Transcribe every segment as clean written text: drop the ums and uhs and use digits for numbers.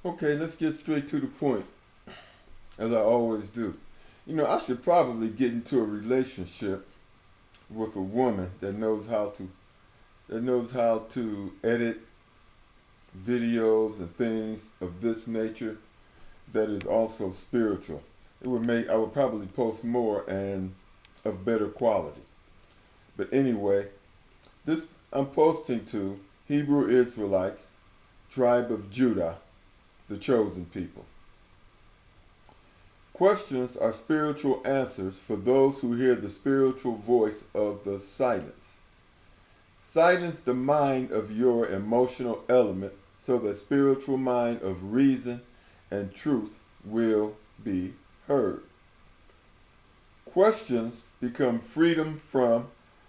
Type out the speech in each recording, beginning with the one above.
Okay, let's get straight to the point, as I always do. I should probably get into a relationship with a woman that knows how to edit videos and things of this nature that is also spiritual. I would probably post more and of better quality. But anyway, this I'm posting to Hebrew Israelites, tribe of Judah, the chosen people. Questions are spiritual answers for those who hear the spiritual voice of the silence. Silence the mind of your emotional element so the spiritual mind of reason and truth will be heard. Questions become freedom from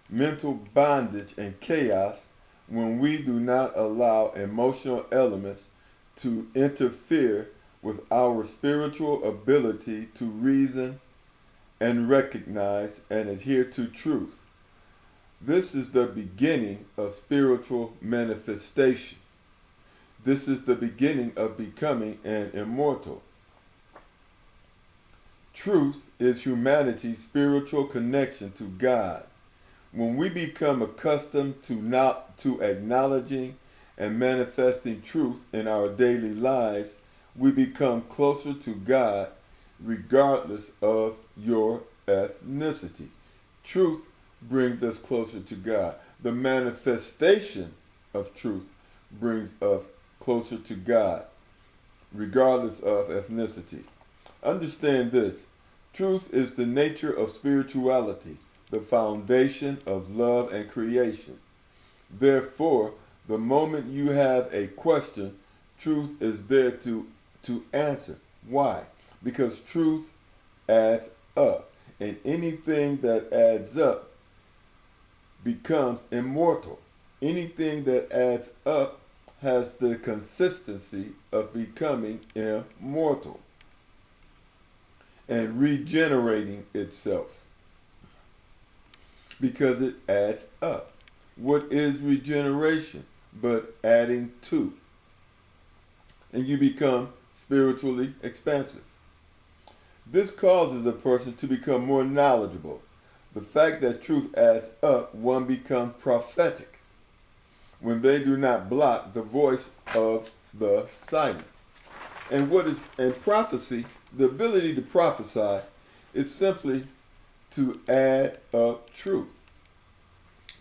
mental bondage and chaos when we do not allow emotional elements to interfere with our spiritual ability to reason and recognize and adhere to truth. This is the beginning of spiritual manifestation. This is the beginning of becoming an immortal. Truth is humanity's spiritual connection to God. When we become accustomed to acknowledging and manifesting truth in our daily lives, we become closer to God regardless of your ethnicity. Truth brings us closer to God. The manifestation of truth brings us closer to God regardless of ethnicity. Understand this. Truth is the nature of spirituality, the foundation of love and creation. Therefore, the moment you have a question, truth is there to answer. Why? Because truth adds up, and anything that adds up becomes immortal. Anything that adds up has the consistency of becoming immortal and regenerating itself because it adds up. What is regeneration but adding to? And you become spiritually expansive. This causes a person to become more knowledgeable. The fact that truth adds up, one becomes prophetic when they do not block the voice of the silence. And prophecy, the ability to prophesy, is simply to add up truth.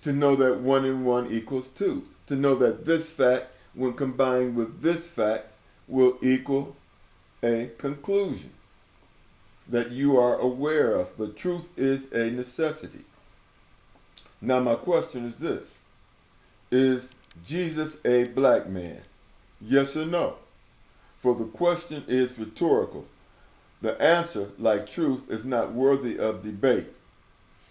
To know that 1 and 1 equals 2. To know that this fact, when combined with this fact, will equal a conclusion that you are aware of. But truth is a necessity. Now my question is this. Is Jesus a black man? Yes or no? For the question is rhetorical. The answer, like truth, is not worthy of debate.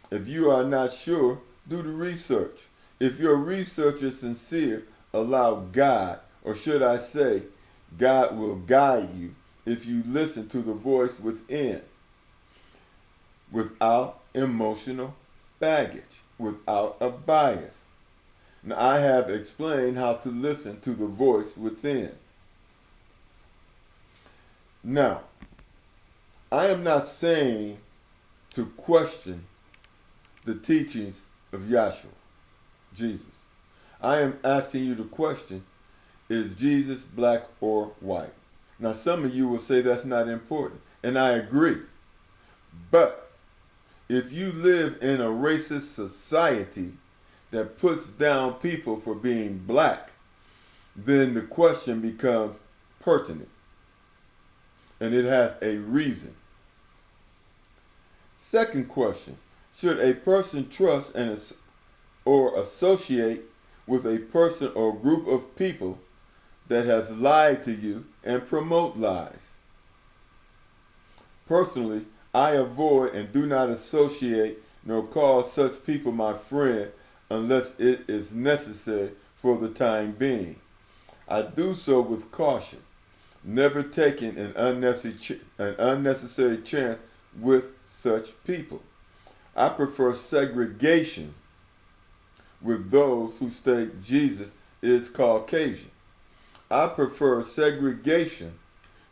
If you are not sure, do the research. If your research is sincere, allow God, or should I say, God will guide you if you listen to the voice within, without emotional baggage, without a bias. Now, I have explained how to listen to the voice within. Now, I am not saying to question the teachings of Yahshua, Jesus. I am asking you to question, is Jesus black or white? Now, some of you will say that's not important, and I agree. But if you live in a racist society that puts down people for being black, then the question becomes pertinent. And it has a reason. Second question, should a person trust or associate with a person or group of people that has lied to you and promote lies? Personally, I avoid and do not associate nor call such people my friend unless it is necessary for the time being. I do so with caution, never taking an unnecessary chance with such people. I prefer segregation with those who state Jesus is Caucasian. I prefer segregation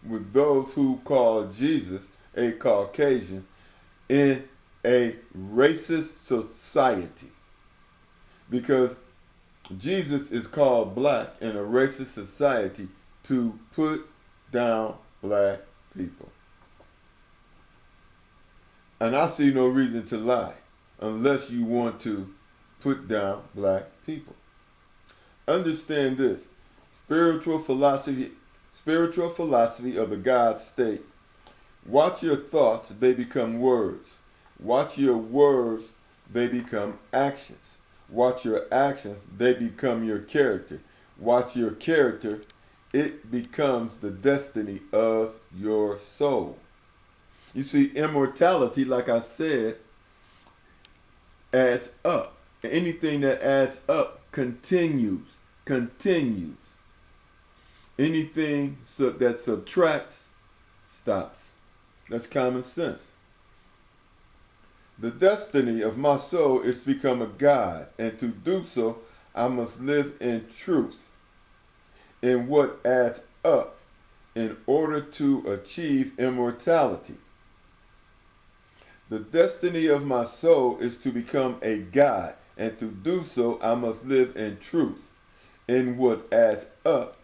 with those who call Jesus a Caucasian in a racist society, because Jesus is called black in a racist society to put down black people. And I see no reason to lie unless you want to put down black people. Understand this. Spiritual philosophy of the God state. Watch your thoughts, they become words. Watch your words, they become actions. Watch your actions, they become your character. Watch your character, it becomes the destiny of your soul. You see, immortality, like I said, adds up. Anything that adds up continues. Anything that subtracts stops. That's common sense. The destiny of my soul is to become a God, and to do so, I must live in truth, in what adds up, in order to achieve immortality. The destiny of my soul is to become a God, and to do so, I must live in truth, in what adds up,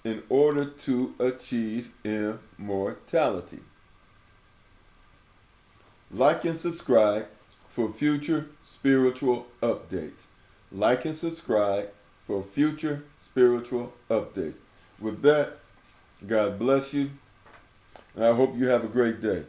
in order to achieve immortality. Like and subscribe for future spiritual updates. Like and subscribe for future spiritual updates. With that, God bless you, and I hope you have a great day.